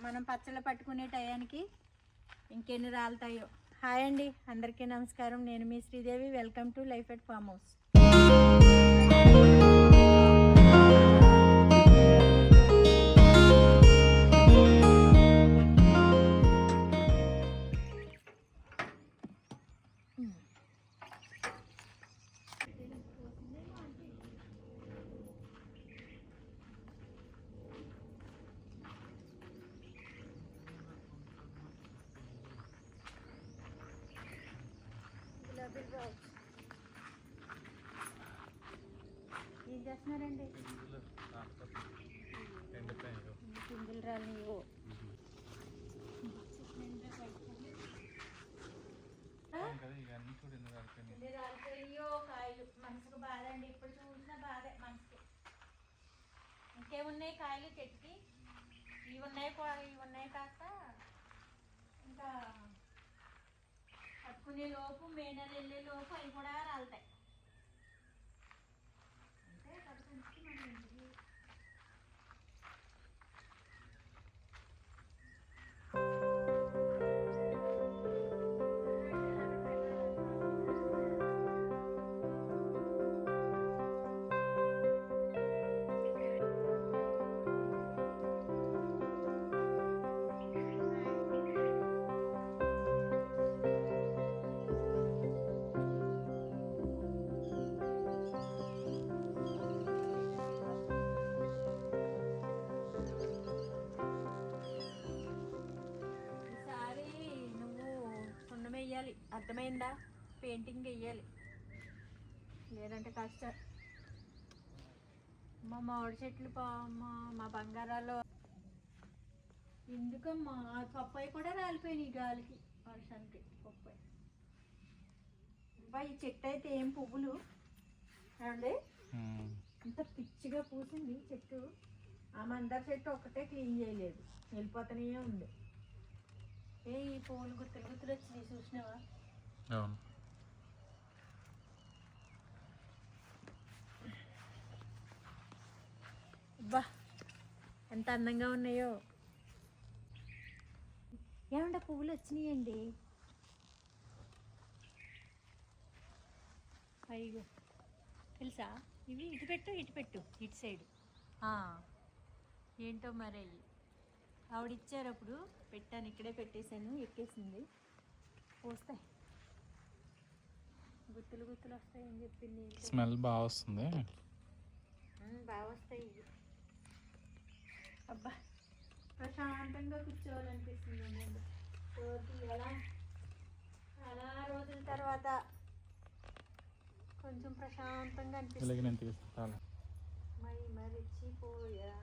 మనం పచ్చళ్ళు పట్టుకునే టయానికి ఇంకెన్ని రాలుతాయో. హాయ్ అండి, అందరికీ నమస్కారం. నేను మీ Sridevi. Welcome to life at farm house. ఏం చేస్తున్నారండి? పిందులు రాలియో కాయలు మనసుకు బాధ అండి. ఇప్పుడు చూసిన బాధే మనసుకి. ఇంకేమున్నాయి కాయలు చెట్టుకి? ఇవి ఉన్నాయి కాస్త ఇంకా పట్టుకునే లోపు, మే నెల వెళ్ళే లోపు అవి కూడా రాలుతాయి. అంటే పట్టుకుంటే మన ఇంటికి వెయ్యాలి. అర్థమైందా? పెయింటింగ్ వెయ్యాలి, లేదంటే కష్టం. మా మామిడి చెట్లు మా బంగారాలో ఎందుకమ్మా పప్పాయి కూడా రాలిపోయినాయి గాలికి, వర్షానికి. పప్పాయి ఈ చెట్టు అయితే ఏం పువ్వులు అండి, ఇంత పిచ్చిగా పూసింది చెట్టు. ఆ మందార చెట్టు ఒక్కటే క్లీన్ చేయలేదు, వెళ్ళిపోతూనే ఉంది. ఏ ఈ పువ్వులు గుత్తులు వచ్చినాయి, చూసినావా? అబ్బా ఎంత అందంగా ఉన్నాయో. ఏమంటే పువ్వులు వచ్చినాయండి. అయ్యో తెలుసా, ఇవి ఇటు పెట్టు ఇటు సైడు. ఏంటో మరి అయ్యి ఆవిడిచ్చారు, అప్పుడు పెట్టాను, ఇక్కడే పెట్టేశాను, ఎక్కేసింది. వస్తాయి, గుత్తులు వస్తాయి అని చెప్పింది. స్మెల్ బాగా వస్తుంది, బాగా వస్తాయి. అబ్బా ప్రశాంతంగా కూర్చోవాలనిపిస్తుంది. చాలా రోజుల తర్వాత కొంచెం ప్రశాంతంగా అనిపిస్తుంది. మరిచిపోయా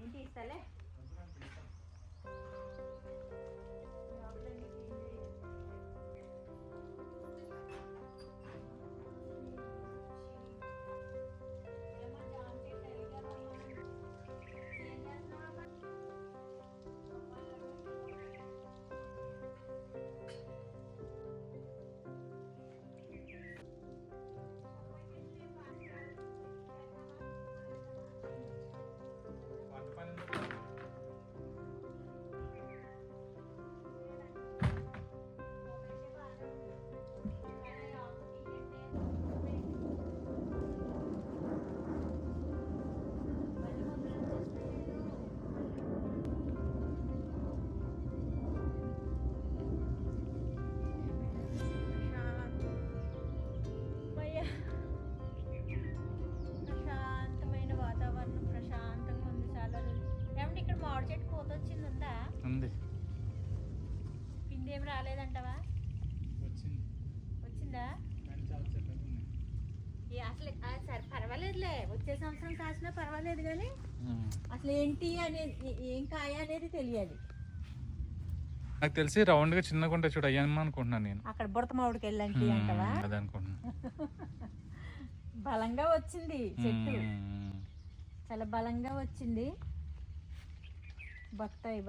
ఏంటి ఇస్తలే. మామిడి చెట్టు పూత వచ్చింది, ఉందా? ఉంది. పిండి ఏం రాలేదంటవా? వచ్చిందా? అసలు సరే పర్వాలేదులే, వచ్చే సంవత్సరం కాసినా పర్వాలేదు, కానీ అసలు ఏంటి అనేది, ఏం కాయ అనేది తెలియాలి. నాకు తెలిసి రౌండ్ గా చిన్నగా ఉంటాయి చూడ, అయ్యాను అనుకుంటున్నాను నేను. అక్కడ బుడత మామిడికి వెళ్ళండి అంటవా? అదే అనుకుంటున్నా. బలంగా వచ్చింది చెట్టు, చాలా బలంగా వచ్చింది. బత్తాయి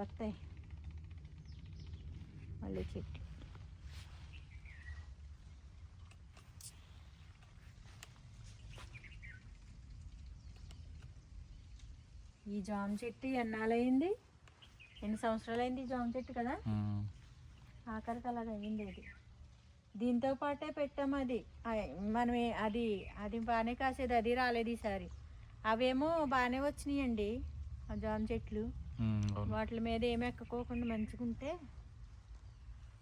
మళ్ళీ చెట్టు. ఈ జామ చెట్టు ఎన్నాళ్ళయింది, ఎన్ని సంవత్సరాలు అయింది ఈ జామ చెట్టు కదా, ఆఖరికి అలాగ అయింది అది. దీంతో పాటే పెట్టాము అది. మనం అది బాగానే కాసేది, అది రాలేదు ఈసారి. అవేమో బాగానే వచ్చినాయండి ఆ జామ చెట్లు. వాటి మీద ఏమి ఎక్కకోకుండా మంచిగుంటే.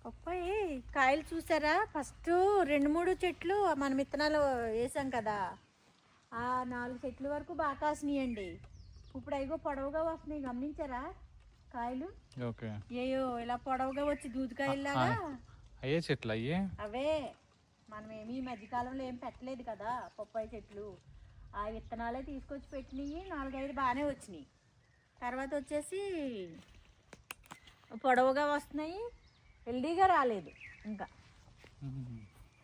పప్పాయి కాయలు చూసారా, ఫస్ట్ 2-3 చెట్లు మనం విత్తనాలు వేసాం కదా, ఆ 4 చెట్ల వరకు బాగా కాసినాయండి. ఇప్పుడు అయిగో పొడవుగా వస్తున్నాయి, గమనించారా కాయలు? ఏయో ఇలా పొడవుగా వచ్చి దూదికాయలాగా. అయ్యే చెట్లు అయ్యే అవే. మనం ఏమి ఈ మధ్యకాలంలో ఏం పెట్టలేదు కదా పప్పాయి చెట్లు. ఆ విత్తనాలే తీసుకొచ్చి పెట్టినవి 4-5 బాగానే వచ్చినాయి. తర్వాత వచ్చేసి పొడవుగా వస్తున్నాయి, హెల్దీగా రాలేదు. ఇంకా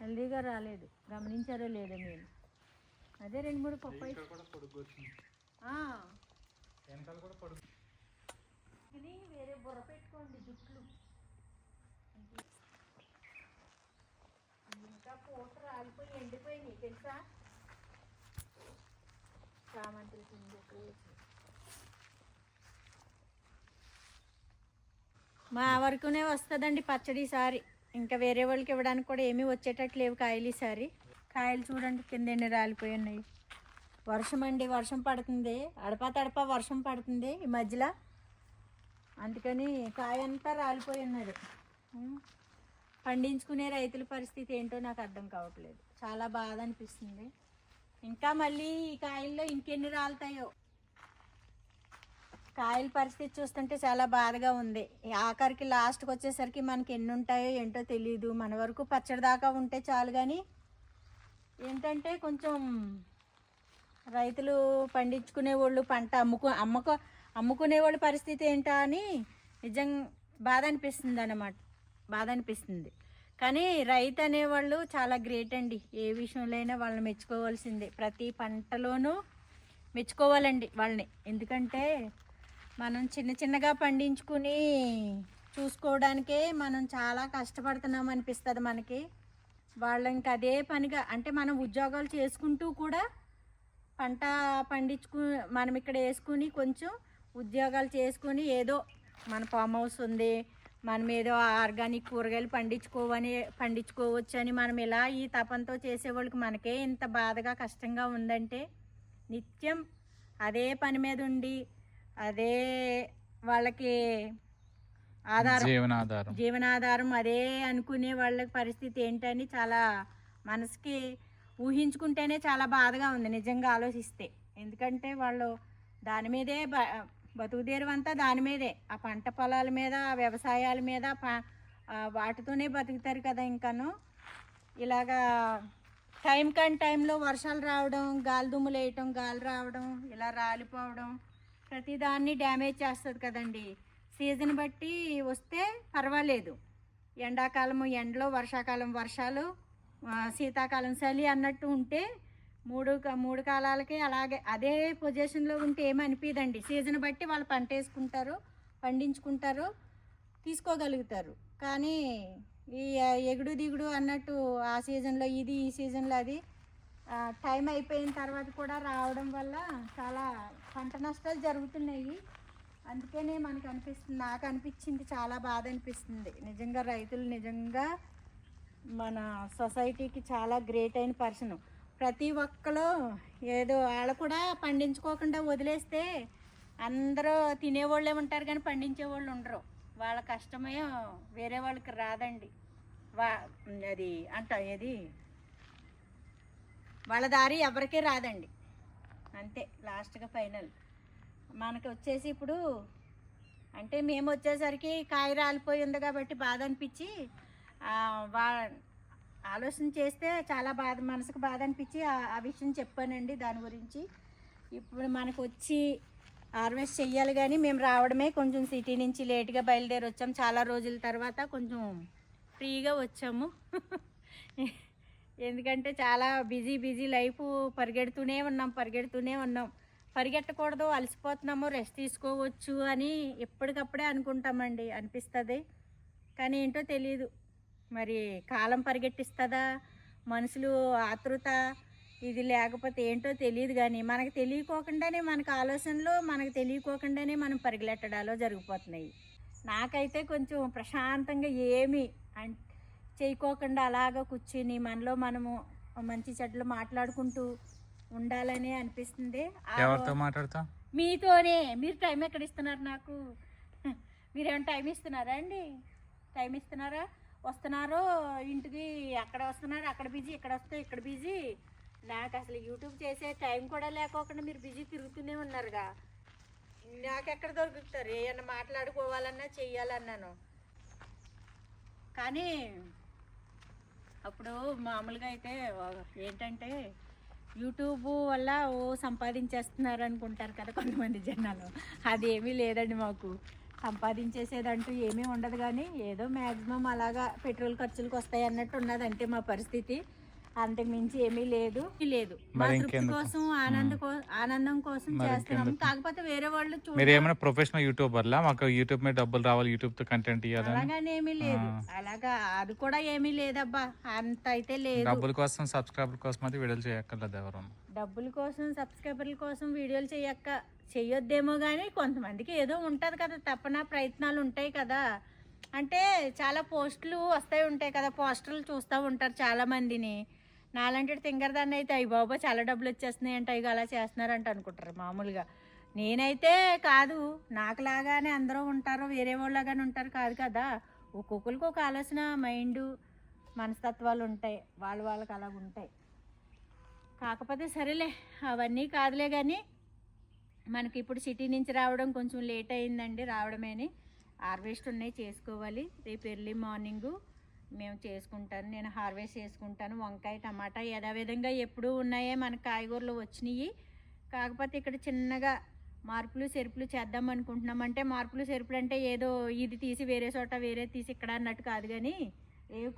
హెల్దీగా రాలేదు, గమనించారో లేదో మీరు? అదే 2-3 పప్పాయి వేరే బుర్ర పెట్టుకోండి జుట్లు. ఇంకా పూట రాలిపోయి ఎండిపోయినాయి తెలుసా, చామంతులు మా వరకునే వస్తుందండి పచ్చడి ఈసారి. ఇంకా వేరే వాళ్ళకి ఇవ్వడానికి కూడా ఏమీ వచ్చేటట్టు లేవు కాయలు ఈసారి. కాయలు చూడండి కింద ఎన్ని రాలిపోయి ఉన్నాయి. వర్షం అండి, వర్షం పడుతుంది, అడపా తడపా వర్షం పడుతుంది ఈ మధ్యలో, అందుకని కాయ అంతా రాలిపోయి ఉన్నది. పండించుకునే రైతుల పరిస్థితి ఏంటో నాకు అర్థం కావట్లేదు, చాలా బాధ అనిపిస్తుంది. ఇంకా మళ్ళీ ఈ కాయల్లో ఇంకెన్ని రాలుతాయో. కాయల పరిస్థితి చూస్తుంటే చాలా బాధగా ఉంది. ఆఖరికి లాస్ట్కి వచ్చేసరికి మనకి ఎన్ని ఉంటాయో ఏంటో తెలియదు. మన వరకు పచ్చడి దాకా ఉంటే చాలు. కానీ ఏంటంటే కొంచెం రైతులు పండించుకునే వాళ్ళు పంట అమ్ముకునే వాళ్ళ పరిస్థితి ఏంటా అని నిజం బాధ అనిపిస్తుంది అన్నమాట, బాధ అనిపిస్తుంది. కానీ రైతు అనేవాళ్ళు చాలా గ్రేట్ అండి. ఏ విషయంలో అయినా వాళ్ళని మెచ్చుకోవాల్సిందే, ప్రతి పంటలోనూ మెచ్చుకోవాలండి వాళ్ళని. ఎందుకంటే మనం చిన్నగా పండించుకుని చూసుకోవడానికే మనం చాలా కష్టపడుతున్నాం అనిపిస్తుంది మనకి. వాళ్ళు ఇంకా అదే పనిగా, అంటే మనం ఉద్యోగాలు చేసుకుంటూ కూడా పంట మనం ఇక్కడ వేసుకుని కొంచెం ఉద్యోగాలు చేసుకుని ఏదో మన ఫామ్ హౌస్ ఉంది, మనం ఏదో ఆర్గానిక్ కూరగాయలు పండించుకోవచ్చు అని మనం ఇలా ఈ తపంతో చేసేవాళ్ళకి మనకే ఇంత బాధగా కష్టంగా ఉందంటే, నిత్యం అదే పని మీద ఉండి అదే వాళ్ళకి జీవనాధారం అదే అనుకునే వాళ్ళ పరిస్థితి ఏంటని చాలా మనసుకి ఊహించుకుంటేనే చాలా బాధగా ఉంది నిజంగా ఆలోచిస్తే. ఎందుకంటే వాళ్ళు దాని మీదే బతుకుదేరువంతా దాని మీదే, ఆ పంట పొలాల మీద, ఆ వ్యవసాయాల మీద, వాటితోనే బతుకుతారు కదా. ఇంకాను ఇలాగా టైంలో వర్షాలు రావడం, గాలి దుమ్ములు వేయటం, గాలి రావడం, ఇలా రాలిపోవడం ప్రతిదాన్ని డ్యామేజ్ చేస్తుంది కదండి. సీజన్ బట్టి వస్తే పర్వాలేదు, ఎండాకాలము ఎండలో, వర్షాకాలం వర్షాలు, శీతాకాలం చలి అన్నట్టు ఉంటే మూడు కాలాలకి అలాగే అదే పొజిషన్లో ఉంటే ఏమి అనిపిదండి. సీజన్ బట్టి వాళ్ళు పంట వేసుకుంటారు, పండించుకుంటారు, తీసుకోగలుగుతారు. కానీ ఈ ఎగుడు దిగుడు అన్నట్టు ఆ సీజన్లో ఇది, ఈ సీజన్లో అది, టైం అయిపోయిన తర్వాత కూడా రావడం వల్ల చాలా పంట నష్టాలు జరుగుతున్నాయి. అందుకనే నాకు అనిపించింది, చాలా బాధ అనిపిస్తుంది నిజంగా. రైతులు నిజంగా మన సొసైటీకి చాలా గ్రేట్ అయిన పర్సన్. ప్రతి ఒక్కరు ఏదో వాళ్ళు కూడా పండించుకోకుండా వదిలేస్తే అందరూ తినేవాళ్ళే ఉంటారు కానీ పండించేవాళ్ళు ఉండరు. వాళ్ళ కష్టమే వేరే వాళ్ళకి రాదండి. అది ఏది వాళ్ళ దారి ఎవరికీ రాదండి, అంతే లాస్ట్గా ఫైనల్. మనకి వచ్చేసి ఇప్పుడు అంటే మేము వచ్చేసరికి కాయ రాలిపోయి ఉంది కాబట్టి బాధ అనిపించి ఆలోచన చేస్తే చాలా మనసుకు బాధ అనిపించి ఆ విషయం చెప్పానండి దాని గురించి. ఇప్పుడు మనకు వచ్చి హార్వెస్ట్ చెయ్యాలి కానీ మేము రావడమే కొంచెం సిటీ నుంచి లేట్గా బయలుదేరి వచ్చాము. చాలా రోజుల తర్వాత కొంచెం ఫ్రీగా వచ్చాము. ఎందుకంటే చాలా బిజీ లైఫ్, పరిగెడుతూనే ఉన్నాం. పరిగెట్టకూడదు, అలసిపోతున్నాము, రెస్ట్ తీసుకోవచ్చు అని ఎప్పటికప్పుడే అనుకుంటామండి, అనిపిస్తుంది. కానీ ఏంటో తెలియదు మరి, కాలం పరిగెట్టిస్తుందా, మనుషులు ఆతృత ఇది లేకపోతే ఏంటో తెలియదు. కానీ మనకు తెలియకోకుండానే మనకు ఆలోచనలు మనకు తెలియకోకుండానే మనం పరిగెట్టడాలో జరిగిపోతున్నాయి. నాకైతే కొంచెం ప్రశాంతంగా ఏమి చేయకోకుండా అలాగా కూర్చుని మనలో మనము మంచి చెడ్డలు మాట్లాడుకుంటూ ఉండాలని అనిపిస్తుంది. ఎవరితో మాట్లాడతా? మీతోనే. మీరు టైం ఎక్కడ ఇస్తున్నారు నాకు? మీరేమైనా టైం ఇస్తున్నారా అండి? టైం ఇస్తున్నారా? వస్తున్నారో ఇంటికి, అక్కడ వస్తున్నారు అక్కడ బిజీ, ఇక్కడ వస్తే ఇక్కడ బిజీ. నాకు అసలు యూట్యూబ్ చేసే టైం కూడా లేకోకుండా మీరు బిజీ తిరుగుతూనే ఉన్నారుగా. నాకెక్కడ దొరుకుతారు? ఏమన్నా మాట్లాడుకోవాలన్నా చెయ్యాలన్నాను. కానీ అప్పుడు మామూలుగా అయితే ఏంటంటే యూట్యూబ్ వల్ల సంపాదించేస్తున్నారు అనుకుంటారు కదా కొంతమంది జనాలు. అది ఏమీ లేదండి. మాకు సంపాదించేసేదంటూ ఏమీ ఉండదు. కానీ ఏదో మ్యాక్సిమం అలాగా పెట్రోల్ ఖర్చులకు వస్తాయి అన్నట్టు ఉన్నది అంటే మా పరిస్థితి. అంతకు మించి ఏమీ లేదు. మా తృప్తి కోసం ఆనందం కోసం చేస్తున్నాం. కాకపోతే వేరే వాళ్ళు మీరు ఏమైనా ప్రొఫెషనల్ యూట్యూబర్లా? మాకు యూట్యూబ్ మీద డబ్బులు రావాలి, యూట్యూబ్ తో కంటెంట్ ఇవ్వాలి అలాగానే ఏమీ లేదు. అలాగా అది కూడా ఏమీ లేదబ్బా, అంత అయితే లేదు. డబ్బుల కోసం సబ్స్క్రైబర్ కోసం అయితే వీడియోలు చేయక్కర్లేదు. ఎవరు డబ్బుల కోసం సబ్స్క్రైబర్ల కోసం వీడియోలు చేయొద్దేమో. కానీ కొంతమందికి ఏదో ఉంటుంది కదా, తప్పన ప్రయత్నాలు ఉంటాయి కదా. అంటే చాలా పోస్టులు వస్తాయి ఉంటాయి కదా, పోస్టర్లు చూస్తూ ఉంటారు చాలా మందిని. నాలాంటి థింగర్ దాన్ని అయితే అయ్యి బాబా చాలా డబ్బులు వచ్చేస్తున్నాయి అంటే అయ్యి అలా చేస్తున్నారంట అనుకుంటారు మామూలుగా. నేనైతే కాదు, నాకులాగానే అందరూ ఉంటారు, వేరే వాళ్ళలాగానే ఉంటారు కాదు కదా. ఒక్కొక్కరికి ఒక ఆలోచన, మైండ్, మనస్తత్వాలు ఉంటాయి, వాళ్ళకి అలాగ ఉంటాయి. కాకపోతే సరేలే, అవన్నీ కాదులే. కానీ మనకి ఇప్పుడు సిటీ నుంచి రావడం కొంచెం లేట్ అయిందండి. రావడమేని హార్వెస్ట్ ఉన్నాయి, చేసుకోవాలి. రేపు ఎర్లీ మార్నింగు మేము చేసుకుంటాను, నేను హార్వెస్ట్ చేసుకుంటాను. వంకాయ, టమాటా యథావిధంగా ఎప్పుడూ ఉన్నాయే మనకు కాయగూరలు వచ్చినాయి. కాకపోతే ఇక్కడ చిన్నగా మార్పులు సెరుపులు చేద్దాం అనుకుంటున్నాం. అంటే మార్పులు సెరుపులు అంటే ఏదో ఇది తీసి వేరే చోట, వేరే తీసి ఇక్కడ అన్నట్టు కాదు. కానీ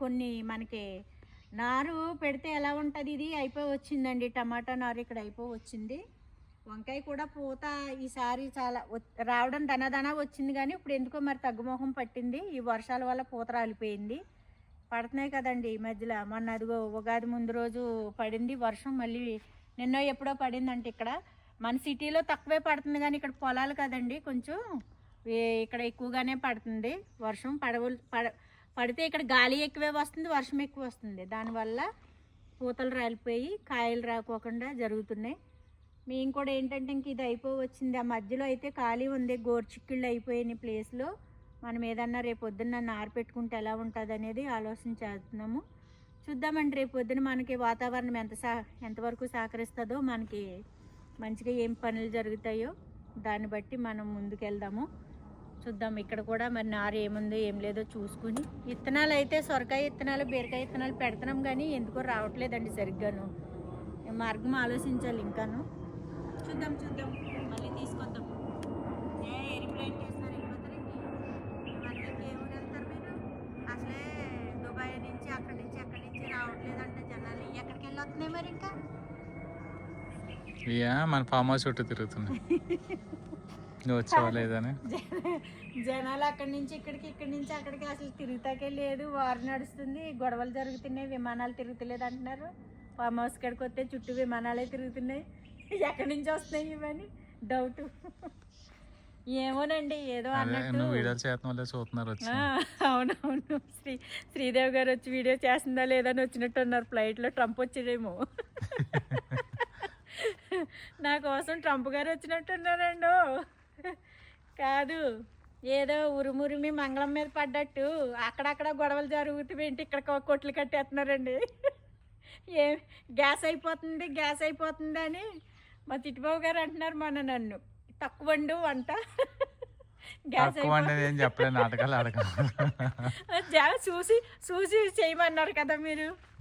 కొన్ని మనకి నారు పెడితే ఎలా ఉంటుంది, ఇది అయిపోయి వచ్చిందండి. టమాటా నారు ఇక్కడ అయిపోయి వచ్చింది. వంకాయ కూడా పూత ఈసారి చాలా రావడం దనదన వచ్చింది. కానీ ఇప్పుడు ఎందుకో మరి తగ్గుమోహం పట్టింది. ఈ వర్షాల వల్ల పూత రాలిపోయింది. పడుతున్నాయి కదండి ఈ మధ్యలో. మొన్న అదిగో ఉగాది ముందు రోజు పడింది వర్షం, మళ్ళీ నిన్న ఎప్పుడో పడిందంటే. ఇక్కడ మన సిటీలో తక్కువే పడుతుంది కానీ ఇక్కడ పొలాలు కదండి, కొంచెం ఇక్కడ ఎక్కువగానే పడుతుంది వర్షం. పడితే ఇక్కడ గాలి ఎక్కువే వస్తుంది, వర్షం ఎక్కువ వస్తుంది. దానివల్ల పూతలు రాలిపోయి కాయలు రాకోకుండా జరుగుతున్నాయి. మేము కూడా ఏంటంటే ఇంక ఇది అయిపోయి వచ్చింది. ఆ మధ్యలో అయితే ఖాళీ ఉంది, గోర్చిక్కిళ్ళు అయిపోయిన ప్లేస్లో మనం ఏదన్నా రేపు పొద్దున్న నారు పెట్టుకుంటే ఎలా ఉంటుంది అనేది ఆలోచన చేస్తున్నాము. చూద్దామండి రేపు పొద్దున మనకి వాతావరణం ఎంతవరకు సహకరిస్తుందో, మనకి మంచిగా ఏం పనులు జరుగుతాయో దాన్ని బట్టి మనం ముందుకెళ్దాము. చూద్దాం. ఇక్కడ కూడా మరి నారు ఏముందో ఏం లేదో చూసుకుని. విత్తనాలు అయితే సొరకాయ విత్తనాలు, బీరకాయ విత్తనాలు పెడుతున్నాం కానీ ఎందుకో రావట్లేదండి సరిగ్గాను. మార్గం ఆలోచించాలి ఇంకాను. చూద్దాం మళ్ళీ తీసుకొద్దాం. ఎయిర్ప్లేన్ చేస్తారు, వెళ్ళిపోతారండి. ఏ ఊరు వెళ్తారు మీరు? అసలే దుబాయ్ నుంచి అక్కడి నుంచి రావట్లేదంట జనాలు. ఎక్కడికి వెళ్ళి వస్తున్నాయి మరి ఇంకా? మన ఫామ్ హౌస్ చుట్టూ తిరుగుతున్నాయి. వచ్చేవాలేదని జనాలు అక్కడి నుంచి ఇక్కడికి, ఇక్కడి నుంచి అక్కడికి అసలు తిరుగుతాకే లేదు. వారు నడుస్తుంది, గొడవలు జరుగుతున్నాయి, విమానాలు తిరుగుతలేదు అంటున్నారు. ఫామ్ హౌస్ కాడికి వస్తే చుట్టూ విమానాలే తిరుగుతున్నాయి. ఎక్కడి నుంచి వస్తున్నాయి ఇవన్నీ డౌట్. ఏమోనండి ఏదో అన్నట్టు. అవునవును, శ్రీదేవి గారు వచ్చి వీడియో చేస్తుందా లేదని వచ్చినట్టు ఉన్నారు. ఫ్లైట్లో ట్రంప్ వచ్చేదేమో. నా కోసం ట్రంప్ గారు వచ్చినట్టున్నారండు. కాదు, ఏదో ఉరుమురిమి మంగళం మీద పడ్డట్టు అక్కడక్కడ గొడవలు జరుగుతుంటే ఇక్కడ కొట్లు కట్టేస్తున్నారండి. గ్యాస్ అయిపోతుంది అని మా చిట్టుబాబు గారు అంటున్నారు మొన్న నన్ను. తక్కువ వండు వంట, గ్యాస్ చూసి చేయమన్నారు కదా,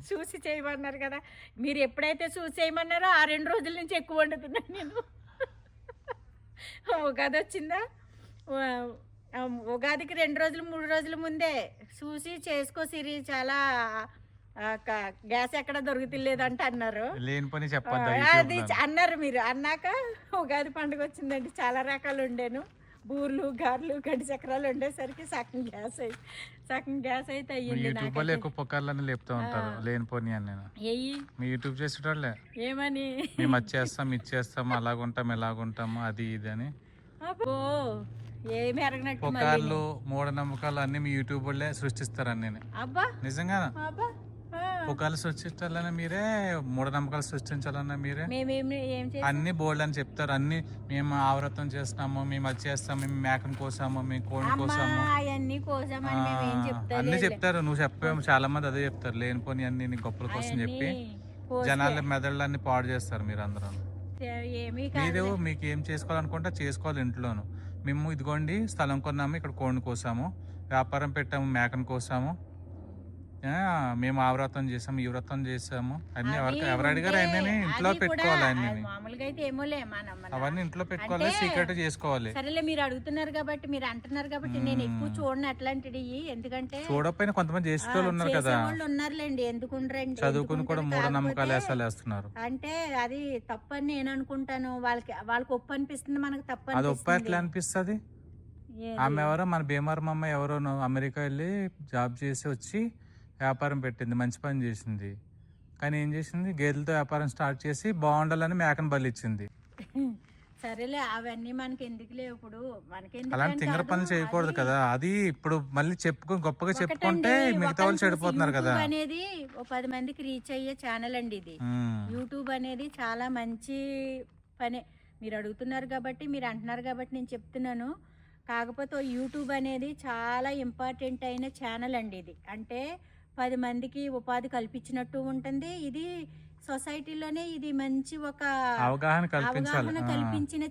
చూసి చేయమన్నారు కదా. మీరు ఎప్పుడైతే చూసి చేయమన్నారో ఆ 2 రోజుల నుంచి ఎక్కువ వండుతున్నాను నేను. ఉగాది వచ్చిందా, ఉగాదికి 2 రోజులు 3 రోజుల ముందే చూసి చేసుకో సిరి, చాలా గ్యాస్ ఎక్కడ దొరుకుతలేదంట అన్నారు. అది అన్నారు మీరు. అన్నాక ఉగాది పండుగ వచ్చిందండి. చాలా రకాలు ఉండేను. బూర్లు గారెలు గడ్డి చక్రాలు ఉండేసరికి సగం గ్యాస్ అయితే అయ్యింది యూట్యూబ్ వాళ్ళు ఎక్కువ పొక్కర్లని లేపుతూ ఉంటారు లేనిపోని అని నేను ఎయ్యి మీ యూట్యూబ్ చేసేటోళ్ళే ఏమని మేము వచ్చేస్తాం ఇచ్చేస్తాం అలాగుంటాం ఎలాగుంటాము అది ఇది అని అబ్బో ఏమి ఎరగనట్టు పొకార్లు మూఢనమ్మకాలు అన్ని మీ యూట్యూబ్ వాళ్ళే సృష్టిస్తారని నేను అబ్బా నిజంగా అబ్బా పొకార్లు సృష్టించాలన్నా మీరే మూఢనమ్మకాలు సృష్టించాలన్నా మీరే మేమేమి ఏం చేస్తాం అన్ని బోల్డ్ అని చెప్తారు అన్ని మేము ఆవ్రతం చేస్తాము మేము అది చేస్తాము మేము మేకను కోసాము మేము కోడిని కోసాము అవన్నీ కోసామని మేము ఏం చెప్తాం అన్ని చెప్తారు నువ్వు చెప్పాము చాలా మంది అదే చెప్తారు లేనిపోని అన్ని నీ గొప్పల కోసం చెప్పి జనాల మెదళ్ళన్ని పాడు చేస్తారు మీరు అందరూ ఏమీ మీరు మీకు ఏం చేసుకోవాలనుకుంటే చేసుకోవాలి ఇంట్లోను మేము ఇదిగోండి స్థలం కొన్నాము ఇక్కడ కోడిని కోసాము వ్యాపారం పెట్టాము మేకను కోసాము మేము ఆ వ్రతం చేసాము ఈ వ్రతం చేసాము అన్ని ఎవరు అడిగారు అన్నీ ఇంట్లో పెట్టుకోవాలి అన్ని మామూలుగా అయితే ఏమోలే అవన్నీ ఇంట్లో పెట్టుకోవాలి సీక్రెట్ చేసుకోవాలి సరేలే మీరు అడుగుతున్నారు కాబట్టి మీరు అంటున్నారు కాబట్టి నేను ఎక్కువ చూడను అట్లాంటివి ఎందుకంటే చూడకపోయినా కొంతమంది చేసేవాళ్ళు ఉన్నారు కదా వాళ్ళు ఉన్నారులేండి ఎందుకుంటారండి చదువుకుని కూడా మూఢనమ్మకాలు వేస్తారు అంటే అది తప్పని నేను అనుకుంటాను వాళ్ళకి ఒప్పు అనిపిస్తుంది మనకు తప్ప అది ఒప్పు ఎట్లా అనిపిస్తుంది ఆమె ఎవరో మన భీమవరం అమ్మ ఎవరో అమెరికా వెళ్ళి జాబ్ చేసి వచ్చి వ్యాపారం పెట్టింది మంచి పని చేసింది కానీ ఏం చేసింది గేదెలతో వ్యాపారం స్టార్ట్ చేసి బాగుండాలని మేకను బలిచ్చింది సరేలే అవన్నీ మనకి ఎందుకులే ఇప్పుడు మనకి అలాంటి తింగర పనులు చేయకూడదు కదా అది ఇప్పుడు మళ్ళీ గొప్పగా చెప్పుకుంటే మిగతా వాళ్ళు చెడిపోతున్నారు కదా అనేది ఓ 10 మందికి రీచ్ అయ్యే ఛానల్ అండి ఇది యూట్యూబ్ అనేది చాలా మంచి పనే మీరు అడుగుతున్నారు కాబట్టి మీరు అంటున్నారు కాబట్టి నేను చెప్తున్నాను కాకపోతే యూట్యూబ్ అనేది చాలా ఇంపార్టెంట్ అయిన ఛానల్ అండి ఇది అంటే 10 మందికి ఉపాధి కల్పించినట్టు ఉంటుంది ఇది సొసైటీలోనే ఇది మంచి ఒక అవగాహన కల్పించిన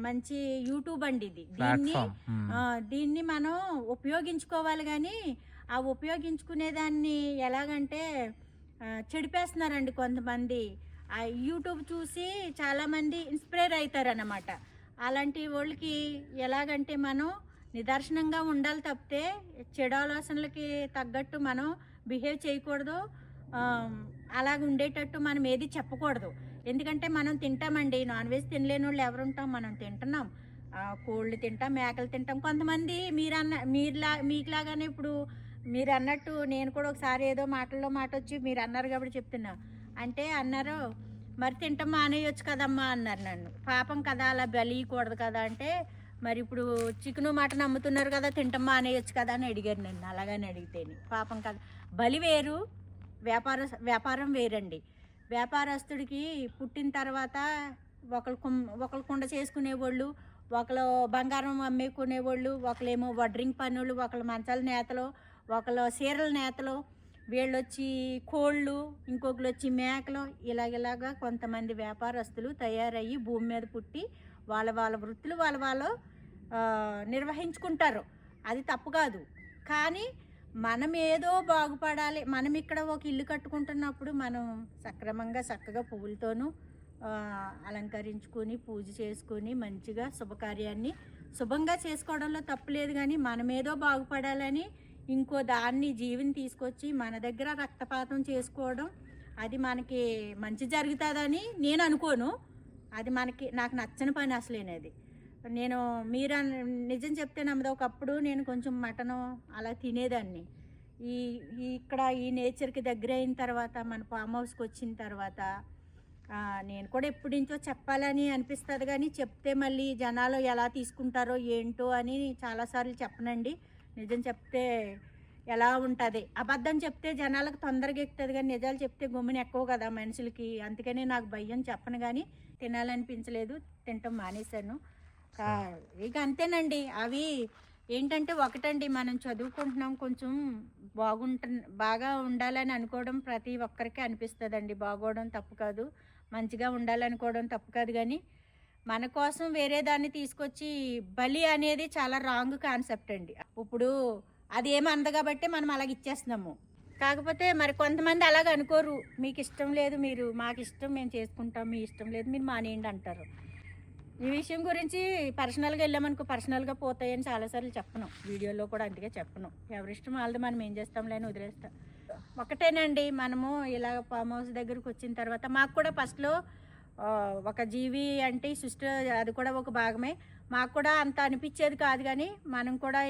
మంచి యూట్యూబ్ అండి ఇది దీన్ని మనం ఉపయోగించుకోవాలి కానీ ఆ ఉపయోగించుకునే దాన్ని ఎలాగంటే చెడిపేస్తున్నారండి కొంతమంది ఆ యూట్యూబ్ చూసి చాలామంది ఇన్స్పైర్ అవుతారన్నమాట అలాంటి వాళ్ళకి ఎలాగంటే మనం నిదర్శనంగా ఉండాలి తప్పితే చెడు ఆలోచనలకి తగ్గట్టు మనం బిహేవ్ చేయకూడదు అలాగ ఉండేటట్టు మనం ఏది చెప్పకూడదు ఎందుకంటే మనం తింటామండి నాన్ వెజ్ తినలేని వాళ్ళు ఎవరు ఉంటాం మనం తింటున్నాం కోళ్ళు తింటాం మేకలు తింటాం కొంతమంది మీకులాగానే ఇప్పుడు మీరు అన్నట్టు నేను కూడా ఒకసారి ఏదో మాటల్లో మాట వచ్చి మీరు అన్నారు కాబట్టి చెప్తున్నా అంటే అన్నారు మరి తింటాం మానేయొచ్చు కదమ్మా అన్నారు నన్ను పాపం కదా అలా బలియకూడదు కదా అంటే మరి ఇప్పుడు చికెను మటన్ అమ్ముతున్నారు కదా తింటాం మానేయొచ్చు కదా అని అడిగారు నన్ను అలాగని అడిగితేని పాపం కదా బలి వేరు వ్యాపారం వేరండి వ్యాపారస్తుడికి పుట్టిన తర్వాత ఒకళ్ళు కుండ చేసుకునేవాళ్ళు ఒకళ్ళు బంగారం అమ్మేకునేవాళ్ళు ఒకళ్ళేమో వడ్రింగ్ పనులు ఒకళ్ళు మంచాల నేతలు ఒకళ్ళు చీరల నేతలు వీళ్ళు వచ్చి కోళ్ళు ఇంకొకరు వచ్చి మేకలు ఇలాగ కొంతమంది వ్యాపారస్తులు తయారయ్యి భూమి మీద పుట్టి వాళ్ళ వృత్తులు వాళ్ళు నిర్వహించుకుంటారు అది తప్పు కాదు కానీ మనం ఏదో బాగుపడాలి మనం ఇక్కడ ఒక ఇల్లు కట్టుకుంటున్నప్పుడు మనం సక్రమంగా చక్కగా పువ్వులతోనూ అలంకరించుకొని పూజ చేసుకొని మంచిగా శుభకార్యాన్ని శుభంగా చేసుకోవడంలో తప్పులేదు కానీ మనం ఏదో బాగుపడాలని ఇంకో దాన్ని జీవిని తీసుకొచ్చి మన దగ్గర రక్తపాతం చేసుకోవడం అది మనకి మంచి జరుగుతుందని నేను అనుకోను అది నాకు నచ్చని పని అసలేనది నేను మీరు నిజం చెప్తే నమ్మదు ఒకప్పుడు నేను కొంచెం మటను అలా తినేదాన్ని ఇక్కడ ఈ నేచర్కి దగ్గర అయిన తర్వాత మన ఫామ్ హౌస్కి వచ్చిన తర్వాత నేను కూడా ఎప్పటి నుంచో చెప్పాలని అనిపిస్తుంది కానీ చెప్తే మళ్ళీ జనాలు ఎలా తీసుకుంటారో ఏంటో అని చాలాసార్లు చెప్పనండి నిజం చెప్తే ఎలా ఉంటుంది అబద్ధం చెప్తే జనాలకు తొందరగా ఎక్కుతుంది కానీ నిజాలు చెప్తే గమ్మున ఎక్కువ కదా మనుషులకి అందుకనే నాకు భయం చెప్పను కానీ తినాలనిపించలేదు తింటాం మానేశాను ఇక అంతేనండి అవి ఏంటంటే ఒకటండి మనం చదువుకుంటున్నాం కొంచెం బాగా ఉండాలని అనుకోవడం ప్రతి ఒక్కరికి అనిపిస్తుందండి బాగోవడం తప్పు కాదు మంచిగా ఉండాలనుకోవడం తప్పు కాదు కానీ మన కోసం వేరే దాన్ని తీసుకొచ్చి బలి అనేది చాలా రాంగ్ కాన్సెప్ట్ అండి ఇప్పుడు అది ఏమి అందగాబట్టి మనం అలాగ ఇచ్చేస్తున్నాము కాకపోతే మరి కొంతమంది అలాగ అనుకోరు మీకు ఇష్టం లేదు మీరు మాకు ఇష్టం మేము చేసుకుంటాం మీ ఇష్టం లేదు మీరు మానేయండి అంటారు ఈ విషయం గురించి పర్సనల్గా వెళ్ళామనుకో పర్సనల్గా పోతాయని చాలాసార్లు చెప్పను వీడియోలో కూడా అందుకే చెప్పను ఎవరిష్టం వాళ్ళది మనం ఏం చేస్తాంలే అని వదిలేస్తాం ఒకటేనండి మనము ఇలా ఫామ్ హౌస్ దగ్గరకు వచ్చిన తర్వాత మాకు కూడా ఫస్ట్లో ఒక జీవి అంటే ఈ సృష్టి అది కూడా ఒక భాగమే. మాకు కూడా అంత అనిపించేది కాదు, కానీ మనం కూడా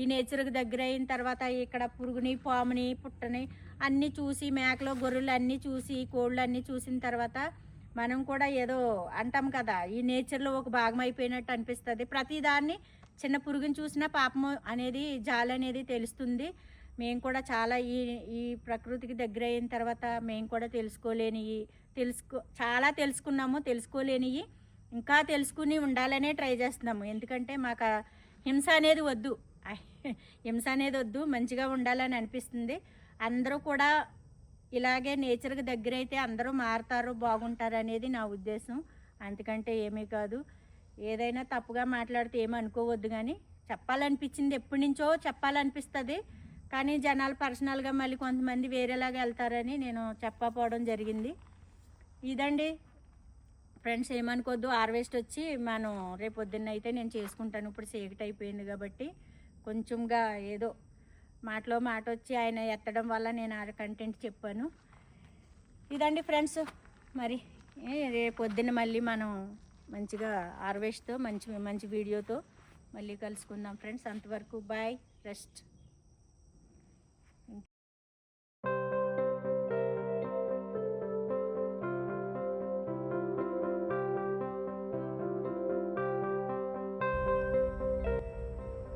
ఈ నేచర్కి దగ్గర అయిన తర్వాత ఇక్కడ పురుగుని, పాముని, పుట్టని అన్నీ చూసి, మేకలు, గొర్రెలు అన్నీ చూసి, కోళ్ళు అన్నీ చూసిన తర్వాత మనం కూడా ఏదో అంటాం కదా, ఈ నేచర్లో ఒక భాగం అయిపోయినట్టు అనిపిస్తుంది. ప్రతిదాన్ని చిన్న పురుగుని చూసినా పాపము అనేది, జాలి అనేది తెలుస్తుంది. మేము కూడా చాలా ఈ ప్రకృతికి దగ్గర అయిన తర్వాత మేము కూడా చాలా తెలుసుకున్నాము. తెలుసుకోలేనివి ఇంకా తెలుసుకుని ఉండాలనే ట్రై చేస్తున్నాము. ఎందుకంటే మాకు హింస అనేది వద్దు, మంచిగా ఉండాలని అనిపిస్తుంది. అందరూ కూడా ఇలాగే నేచర్కి దగ్గర అయితే అందరూ మారుతారు, బాగుంటారు అనేది నా ఉద్దేశం. అంతకంటే ఏమీ కాదు. ఏదైనా తప్పుగా మాట్లాడితే ఏమీ అనుకోవద్దు, కానీ చెప్పాలనిపించింది ఎప్పటి నుంచో చెప్పాలనిపిస్తుంది. కానీ జనాలు పర్సనల్గా మళ్ళీ కొంతమంది వేరేలాగా వెళ్తారని నేను చెప్పకపోవడం జరిగింది. ఇదండి ఫ్రెండ్స్, ఏమనుకోవద్దు. హార్వెస్ట్ వచ్చి మనం రేపు పొద్దున్న అయితే నేను చేసుకుంటాను. ఇప్పుడు చీకటి అయిపోయింది కాబట్టి కొంచెంగా ఏదో మాటలో మాట వచ్చి ఆయన ఎత్తడం వల్ల నేను ఆ కంటెంట్ చెప్పాను. ఇదండి ఫ్రెండ్స్, మరి రేపు పొద్దున్న మళ్ళీ మనం మంచిగా హార్వెస్ట్తో మంచి వీడియోతో మళ్ళీ కలుసుకుందాం ఫ్రెండ్స్. అంతవరకు బాయ్, రెస్ట్.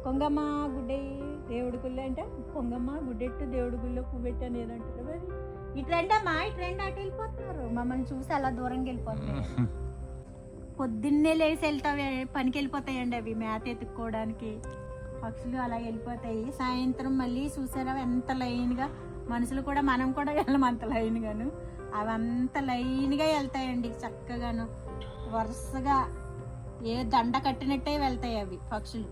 కొంగమ్మ గుడ్డే దేవుడి గుళ్ళ అంటే కొంగమ్మ గుడ్డెట్టు దేవుడి గుళ్ళో పువ్వెట్టు అనేది అంటారు. మరి ఇటు రండి అటు వెళ్ళిపోతున్నారు. మమ్మల్ని చూసి అలా దూరంగా వెళ్ళిపోతున్నారు. పొద్దున్నే లేచి పనికి వెళ్ళిపోతాయండి అవి మేత ఎత్తుక్కోవడానికి. పక్షులు అలా వెళ్ళిపోతాయి. సాయంత్రం మళ్ళీ చూసారా ఎంత లైన్గా, మనుషులు కూడా మనం కూడా వెళ్ళం అంత లైన్గాను. అవి అంత లైన్గా వెళ్తాయండి చక్కగాను, వరుసగా ఏ దండ కట్టినట్టే వెళ్తాయి అవి పక్షులు.